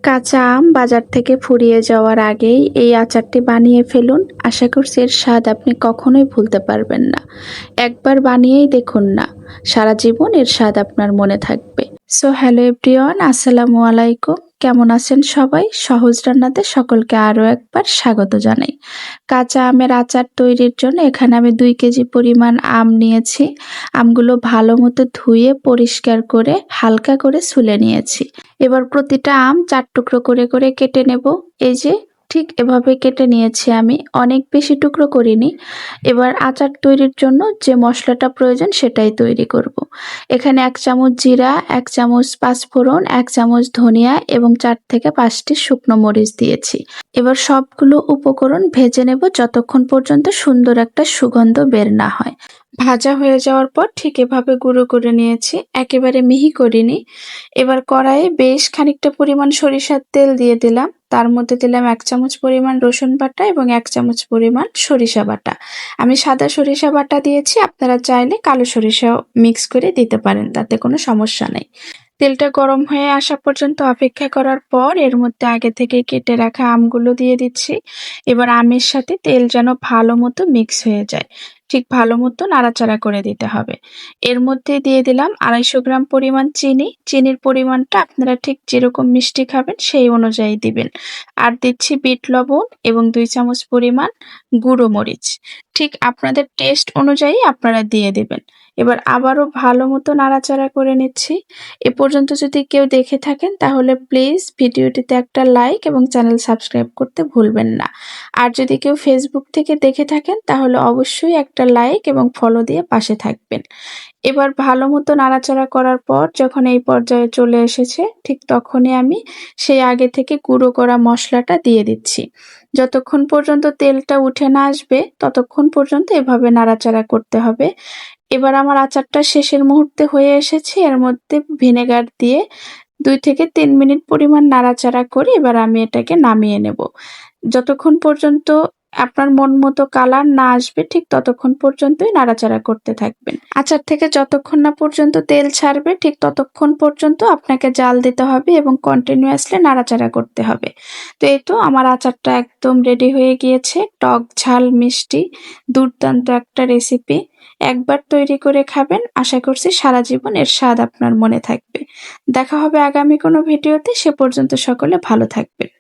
কাঁচা আম বাজার থেকে ফুরিয়ে যাওয়ার আগেই এই আচারটি বানিয়ে ফেলুন। আশা করছি এর স্বাদ আপনি কখনোই ভুলতে পারবেন না। একবার বানিয়েই দেখুন না, সারা জীবন এর স্বাদ আপনার মনে থাকবে। সো হ্যালো এভরিওয়ান, আসসালামু আলাইকুম। কেমন আছেন সবাই? সহজ রান্নাতে সকলকে আরও একবার স্বাগত জানাই। কাঁচা আমের আচার তৈরির জন্য এখানে আমি 2 কেজি পরিমাণ আম নিয়েছি। আমগুলো ভালো মতো ধুয়ে পরিষ্কার করে হালকা করে ছুলে নিয়েছি। এবার প্রতিটা আম 4 টুকরো করে করে কেটে নেব। এই যে ঠিক এভাবে কেটে নিয়েছি আমি, অনেক বেশি টুকরো করিনি। এবার আচার তৈরির জন্য যে মশলাটা প্রয়োজন সেটাই তৈরি করব। এখানে 1 চামচ জিরা, 1 চামচ পাঁচফোড়ন, 1 চামচ ধনিয়া এবং 4 থেকে 5টি শুকনো মরিচ দিয়েছি। এবার সবগুলো উপকরণ ভেজে নেব যতক্ষণ পর্যন্ত সুন্দর একটা সুগন্ধ বের না হয়। ভাজা হয়ে যাওয়ার পর ঠিক এভাবে গুঁড়ো করে নিয়েছি, একেবারে মিহি করিনি। এবার কড়াইয়ে বেশ খানিকটা পরিমাণ সরিষার তেল দিয়ে দিলাম। তার মধ্যে দিলাম 1 চামচ পরিমাণ রসুন বাটা এবং 1 চামচ পরিমাণ সরিষা বাটা। আমি সাদা সরিষা বাটা দিয়েছি, আপনারা চাইলে কালো সরিষাও মিক্স করে দিতে পারেন, তাতে কোনো সমস্যা নেই। তেলটা গরম হয়ে আসা পর্যন্ত অপেক্ষা করার পর এর মধ্যে আগে থেকে কেটে রাখা আমগুলো দিয়ে দিচ্ছি। এবার আমের সাথে তেল যেন ভালো মতো মিক্স হয়ে যায়, ঠিক ভালো মতো নাড়াচাড়া করে দিতে হবে। এর মধ্যে দিয়ে দিলাম 250 গ্রাম পরিমাণ চিনি। চিনির পরিমাণটা আপনারা ঠিক যেরকম মিষ্টি খাবেন সেই অনুযায়ী দিবেন। আর দিচ্ছি বিট লবণ এবং 2 চামচ পরিমাণ গুঁড়ো মরিচ। ঠিক আপনাদের টেস্ট অনুযায়ী আপনারা দিয়ে দিবেন। এবার আবারও ভালো মতো নাড়াচাড়া করে নিচ্ছি। এ পর্যন্ত যদি কেউ দেখে থাকেন তাহলে প্লিজ ভিডিওটিতে একটা লাইক এবং চ্যানেল সাবস্ক্রাইব করতে ভুলবেন না। আর যদি কেউ ফেসবুক থেকে দেখে থাকেন তাহলে অবশ্যই একটা লাইক এবং ফলো দিয়ে পাশে থাকবেন। এবার ভালো মতো নাড়াচাড়া করার পর যখন এই পর্যায়ে চলে এসেছে, ঠিক তখনই আমি সেই আগে থেকে গুঁড়ো করা মশলাটা দিয়ে দিচ্ছি। যতক্ষণ পর্যন্ত তেলটা উঠে না আসবে ততক্ষণ পর্যন্ত এভাবে নাড়াচাড়া করতে হবে। এবার আমার আচারটা শেষের মুহূর্তে হয়ে এসেছে। এর মধ্যে ভিনেগার দিয়ে 2 থেকে 3 মিনিট পরিমাণ নাড়াচাড়া করে এবার আমি এটাকে নামিয়ে নেব। যতক্ষণ পর্যন্ত আপনার মন মতো কালার না আসবে ঠিক ততক্ষণ পর্যন্তই নাড়াচাড়া করতে থাকবেন। আচার থেকে যতক্ষণ না পর্যন্ত তেল ছাড়বে ঠিক ততক্ষণ পর্যন্ত আপনাকে জাল দিতে হবে এবং কন্টিনিউয়াসলি নাড়াচাড়া করতে হবে। তো এই তো আমার আচারটা একদম রেডি হয়ে গিয়েছে। টক ঝাল মিষ্টি দুর্দান্ত একটা রেসিপি। একবার তৈরি করে খাবেন, আশা করছি সারা জীবন এর স্বাদ আপনার মনে থাকবে। দেখা হবে আগামী কোনো ভিডিওতে, সে পর্যন্ত সকলে ভালো থাকবেন।